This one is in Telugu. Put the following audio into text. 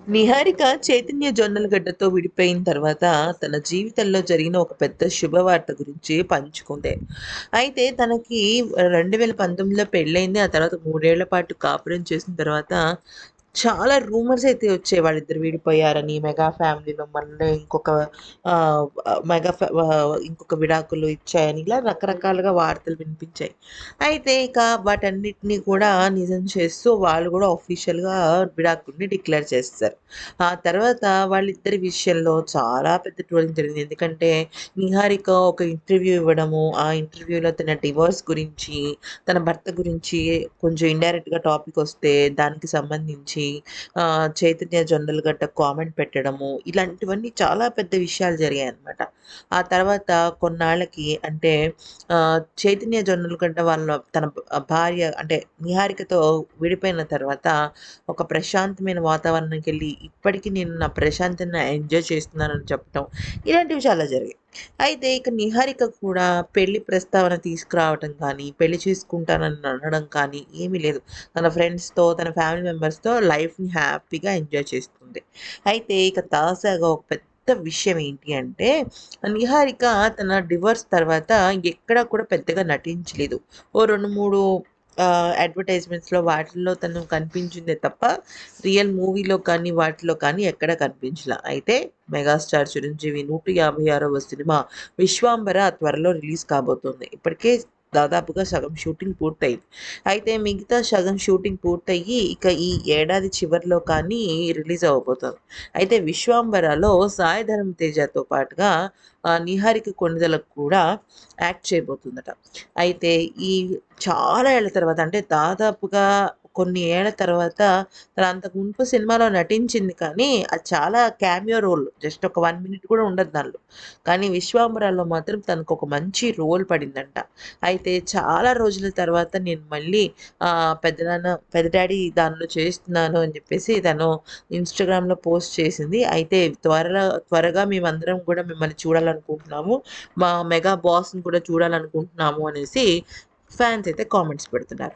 నిహారిక చైతన్య జొన్నలగడ్డతో విడిపోయిన తర్వాత తన జీవితంలో జరిగిన ఒక పెద్ద శుభవార్త గురించి పంచుకుంది. అయితే తనకి 2019లో పెళ్ళయింది. ఆ తర్వాత 3 ఏళ్ల పాటు కాపురం చేసిన తర్వాత చాలా రూమర్స్ అయితే వచ్చాయి. వాళ్ళిద్దరు విడిపోయారని, మెగా ఫ్యామిలీలో మళ్ళీ ఆహ్, మెగా ఫ్యా ఇంకొక విడాకులు ఇచ్చాయని ఇలా రకరకాలుగా వార్తలు వినిపించాయి. అయితే ఇక వాటన్నిటిని కూడా నిజం చేస్తూ వాళ్ళు కూడా ఆఫీషియల్‌గా విడాకుల్ని డిక్లేర్ చేసేసారు. ఆ తర్వాత వాళ్ళిద్దరి విషయంలో చాలా పెద్ద ట్రోలింగ్ జరిగింది. ఎందుకంటే నిహారిక ఒక ఇంటర్వ్యూ ఇవ్వడము, ఆ ఇంటర్వ్యూలో తన డివోర్స్ గురించి, తన భర్త గురించి కొంచెం ఇండైరెక్ట్‌గా టాపిక్ వస్తే దానికి సంబంధించి చైతన్య జొన్నలగడ్డ కామెంట్ పెట్టడము, ఇలాంటివన్నీ చాలా పెద్ద విషయాలు జరిగాయన్నమాట. ఆ తర్వాత కొన్నాళ్ళకి అంటే చైతన్య జొన్నలగడ్డ తన భార్య అంటే నిహారికతో విడిపోయిన తర్వాత ఒక ప్రశాంతమైన వాతావరణంకెళ్ళి, ఇప్పటికి నేను నా ప్రశాంతతని ఎంజాయ్ చేస్తున్నానని చెప్పటం, ఇలాంటివి చాలా జరిగాయి. అయితే ఇక నిహారిక కూడా పెళ్లి ప్రస్తావన తీసుకురావటం కానీ, పెళ్లి చేసుకుంటానని అనడం కానీ ఏమీ లేదు. తన ఫ్రెండ్స్‌తో, తన ఫ్యామిలీ మెంబర్స్‌తో లైఫ్‌ని హ్యాపీగా ఎంజాయ్ చేస్తుంది. అయితే ఇక తాజాగా ఒక పెద్ద విషయం ఏంటి అంటే, నిహారిక తన డివోర్స్ తర్వాత ఎక్కడా కూడా పెద్దగా నటించలేదు. ఓ 2, 3 అడ్వర్‌టైజ్‌మెంట్స్‌లో వాటిల్లో తను కనిపించిందే తప్ప, రియల్ మూవీలో కానీ, వాటిలో కానీ ఎక్కడ కనిపించలా. అయితే మెగాస్టార్ చిరంజీవి 156వ సినిమా 'విశ్వాంబర' త్వరలో రిలీజ్ కాబోతుంది. ఇప్పటికే దాదాపుగా సగం షూటింగ్ పూర్తయింది. అయితే మిగతా సగం షూటింగ్ పూర్తయ్యి, ఇక ఈ ఏడాది చివరిలో కానీ రిలీజ్ అవ్వబోతుంది. అయితే 'విశ్వాంబర'లో సాయి ధరమ్ తేజతో పాటుగా నిహారిక కొణిదెల కూడా యాక్ట్ చేయబోతుందట. అయితే ఈ చాలా ఏళ్ల తర్వాత అంటే దాదాపుగా కొన్ని ఏళ్ల తర్వాత తను అంతకు మునుపు సినిమాలో నటించింది కానీ, అది చాలా క్యామియో రోల్. జస్ట్ ఒక 1 మినిట్ కూడా ఉండదు దానిలో. కానీ 'విశ్వాంబర'లో మాత్రం తనకొక మంచి రోల్ పడిందంట. అయితే చాలా రోజుల తర్వాత నేను మళ్ళీ పెద్ద డాడీ దానిలో చేస్తున్నాను అని చెప్పేసి తను ఇన్‌స్టాగ్రామ్‌లో పోస్ట్ చేసింది. అయితే త్వరగా మేమందరం కూడా మిమ్మల్ని చూడాలనుకుంటున్నాము. మా మెగా బాస్‌ని కూడా చూడాలనుకుంటున్నాము అనేసి ఫ్యాన్స్ అయితే కామెంట్స్ పెడుతున్నారు.